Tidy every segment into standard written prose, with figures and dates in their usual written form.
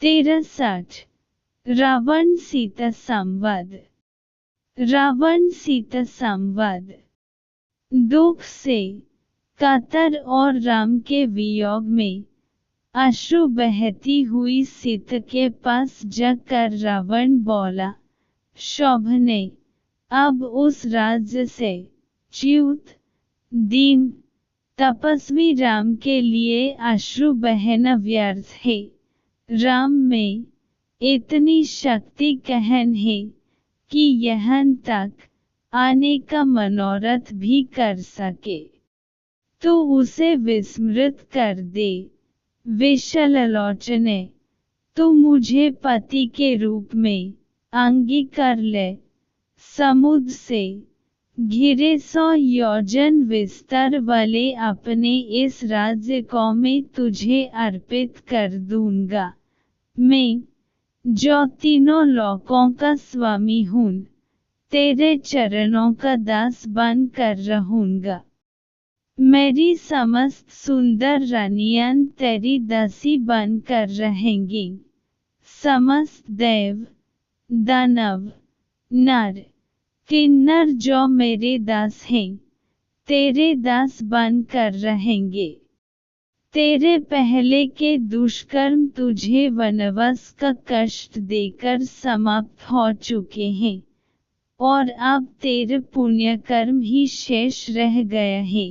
63 रावण सीता संवाद। रावण सीता संवाद। दुख से कातर और राम के वियोग में अश्रु बहती हुई सीता के पास जाकर रावण बोला, शोभने, अब उस राज्य से च्युत दीन तपस्वी राम के लिए अश्रु बहना व्यर्थ है। राम में इतनी शक्ति कहन है कि यहाँ तक आने का मनोरथ भी कर सके, तो उसे विस्मृत कर दे। विशालोचने, तू मुझे पति के रूप में अंगीकार ले। समुद्र से घिरे 100 योजन विस्तार वाले अपने इस राज्य को मैं तुझे अर्पित कर दूंगा। मैं, जो तीनों लोकों का स्वामी हूँ, तेरे चरणों का दास बन कर रहूंगा। मेरी समस्त सुंदर रानियां तेरी दासी बन कर रहेंगी। समस्त देव, दानव, नर, किन्नर जो मेरे दास हैं, तेरे दास बन कर रहेंगे। तेरे पहले के दुष्कर्म तुझे वनवास का कष्ट देकर समाप्त हो चुके हैं, और अब तेरे पुण्य कर्म ही शेष रह गया है।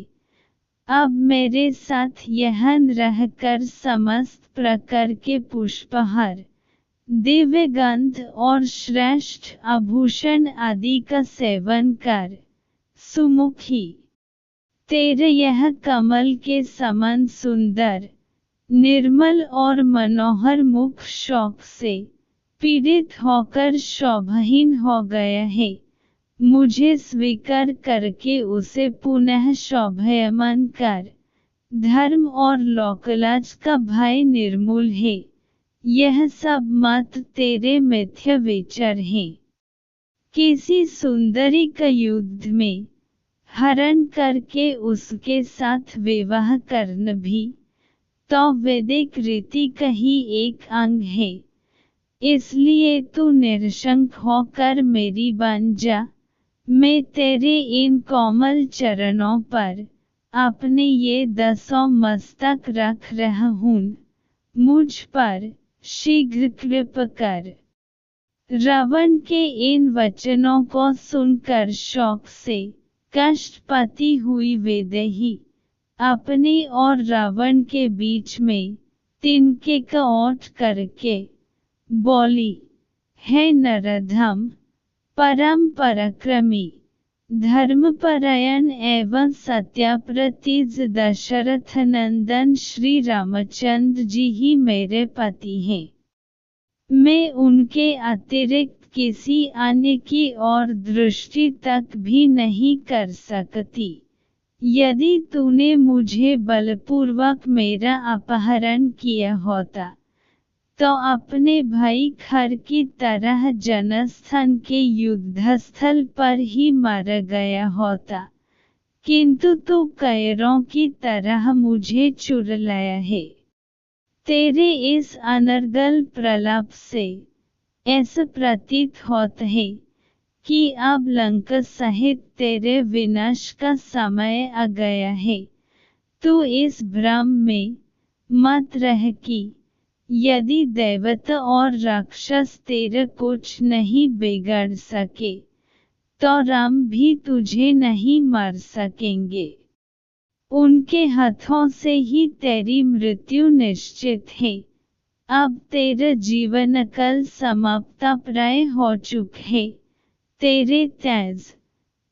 अब मेरे साथ यहाँ रहकर समस्त प्रकार के पुष्पहार, दिव्य गंध और श्रेष्ठ आभूषण आदि का सेवन कर। सुमुखी, तेरे यह कमल के समान सुंदर, निर्मल और मनोहर मुख शोक से पीड़ित होकर शोभाहीन हो गया है। मुझे स्वीकार करके उसे पुनः शोभायमान कर। धर्म और लोकलाज का भय निर्मूल है। यह सब मात्र तेरे मिथ्या विचार हैं। किसी सुंदरी का युद्ध में हरण करके उसके साथ विवाह करना भी तो वैदिक रीति का ही एक अंग है। इसलिए तू निरशंक होकर मेरी बन जा। मैं तेरे इन कोमल चरणों पर अपने ये 10 मस्तक रख रहा हूँ। मुझ पर शीघ्र कृपा कर। रावण के इन वचनों को सुनकर शोक से कष्टपति हुई वैदेही अपने और रावण के बीच में तिनके का ओट करके बोली, हे नरधम, परम पराक्रमी, धर्मपरायण एवं सत्याप्रतिज दशरथ नंदन श्री रामचंद्र जी ही मेरे पति हैं। मैं उनके अतिरिक्त किसी अन्य की ओर दृष्टि तक भी नहीं कर सकती। यदि तूने मुझे बलपूर्वक मेरा अपहरण किया होता, तो अपने भाई खर की तरह जनस्थान के युद्धस्थल पर ही मारा गया होता। किंतु तू कैरों की तरह मुझे चुरा लाया है। तेरे इस अनर्गल प्रलाप से ऐसा प्रतीत होता है कि अब लंका सहित तेरे विनाश का समय आ गया है। तू इस भ्रम में मत रह कि यदि देवता और राक्षस तेरा कुछ नहीं बिगाड़ सके, तो राम भी तुझे नहीं मार सकेंगे। उनके हाथों से ही तेरी मृत्यु निश्चित है। अब तेरा जीवन काल समाप्तप्राय हो चुका है। तेरे तेज,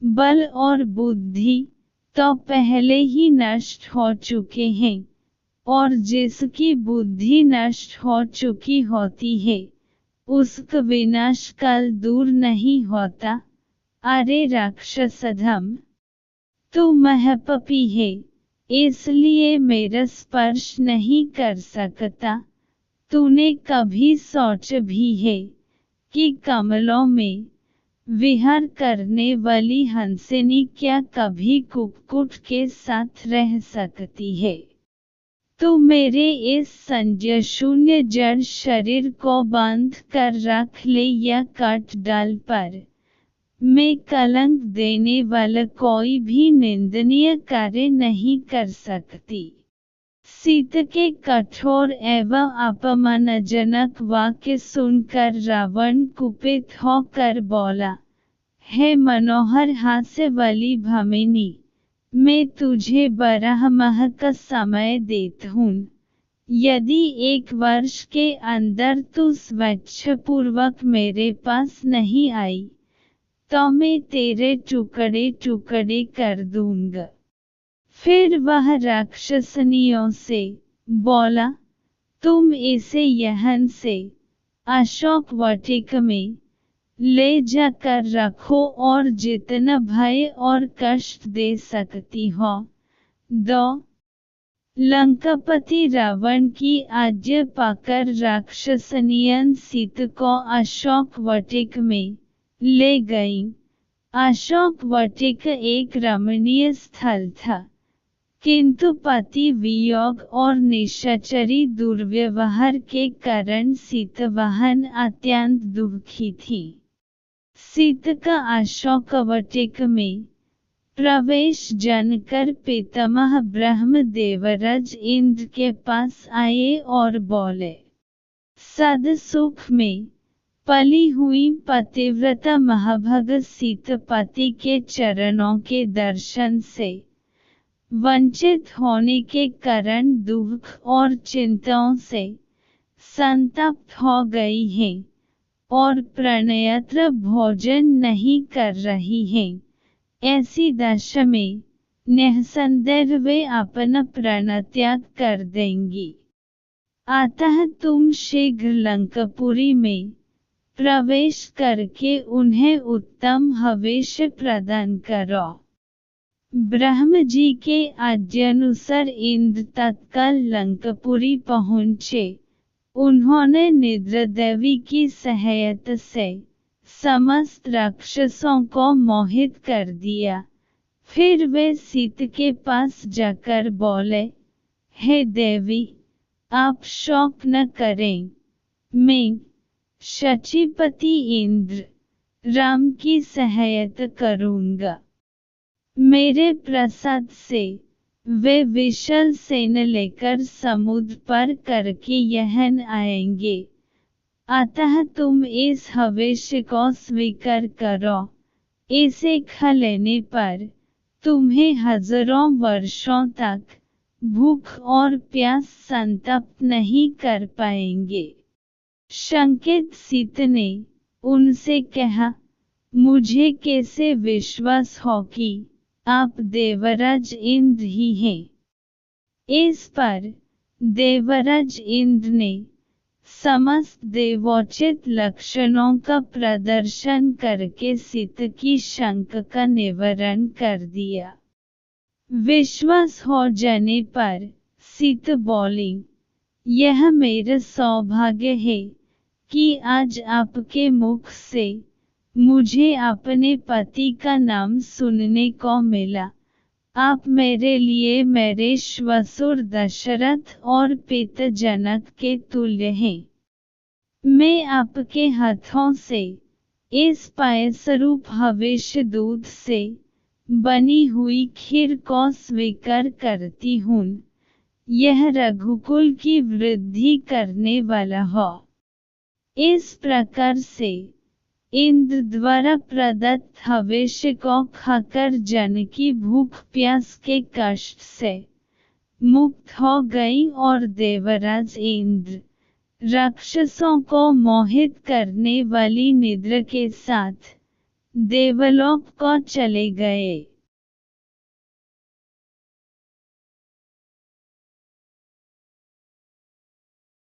बल और बुद्धि तो पहले ही नष्ट हो चुके हैं, और जिसकी बुद्धि नष्ट हो चुकी होती है, उसका विनाश काल दूर नहीं होता। अरे राक्षसधम, तू महापापी है, इसलिए मेरा स्पर्श नहीं कर सकता। तूने कभी सोचा भी है कि कमलों में विहार करने वाली हंसिनी क्या कभी कुक्कुट के साथ रह सकती है? तू मेरे इस संजय शून्य जड़ शरीर को बांध कर रख ले या काट डाल, पर मैं कलंक देने वाला कोई भी निंदनीय कार्य नहीं कर सकती। सीता के कठोर एवं अपमानजनक वाक्य सुनकर रावण कुपित होकर बोला, हे मनोहर हास्य वाली भामिनी, मैं तुझे 12 माह का समय देता हूँ। यदि 1 वर्ष के अंदर तू स्वेच्छापूर्वक मेरे पास नहीं आई, तो मैं तेरे टुकड़े टुकड़े कर दूंगा। फिर वह राक्षसनियों से बोला, तुम इसे यहाँ से अशोक वाटिका में ले जाकर रखो और जितना भय और कष्ट दे सकती हो दो। लंकापति रावण की आज्ञा पाकर राक्षसनियन सीता को अशोक वाटिका में ले गई। अशोक वाटिका एक रमणीय स्थल था, किंतु पति वियोग और निशाचरी दुर्व्यवहार के कारण सीता वहां अत्यंत दुखी थी। सीता का अशोक वाटिका में प्रवेश जानकर पितामह ब्रह्म देवराज इंद्र के पास आए और बोले, सदा सुख में पली हुई पतिव्रता महाभागा सीता पति के चरणों के दर्शन से वंचित होने के कारण दुख और चिंताओं से संतप्त हो गई हैं और प्रणयत्र भोजन नहीं कर रही हैं। ऐसी दशा में निःसंदेह वे अपना प्राण त्याग कर देंगी। अतः तुम शीघ्र लंकापुरी में प्रवेश करके उन्हें उत्तम हविष प्रदान करो। ब्रह्म जी के आज्ञानुसार इंद्र तत्काल लंकापुरी पहुँचे। उन्होंने निद्रा देवी की सहायता से समस्त राक्षसों को मोहित कर दिया। फिर वे सीता के पास जाकर बोले, हे देवी, आप शोक न करें, मैं शचीपति इंद्र राम की सहायता करूँगा। मेरे प्रसाद से वे विशाल सेना लेकर समुद्र पार करके यहाँ आएंगे। अतः तुम इस हविष को स्वीकार करो। इसे खा लेने पर तुम्हें हजारों वर्षों तक भूख और प्यास संतप्त नहीं कर पाएंगे। शंकित सीता ने उनसे कहा, मुझे कैसे विश्वास हो कि आप देवराज इंद्र ही हैं। इस पर देवराज इंद्र ने समस्त देवोचित लक्षणों का प्रदर्शन करके सीता की शंका का निवारण कर दिया। विश्वास हो जाने पर सीता बोली, यह मेरा सौभाग्य है कि आज आपके मुख से मुझे अपने पति का नाम सुनने को मिला। आप मेरे लिए मेरे श्वशुर दशरथ और पिता जनक के तुल्य हैं। मैं आपके हाथों से इस पायसरूप हविष्य दूध से बनी हुई खीर को स्वीकार करती हूँ। यह रघुकुल की वृद्धि करने वाला हो। इस प्रकार से इंद्र द्वारा प्रदत्त हविष को खाकर जानकी भूख प्यास के कष्ट से मुक्त हो गई और देवराज इंद्र राक्षसों को मोहित करने वाली निद्रा के साथ देवलोक को चले गए।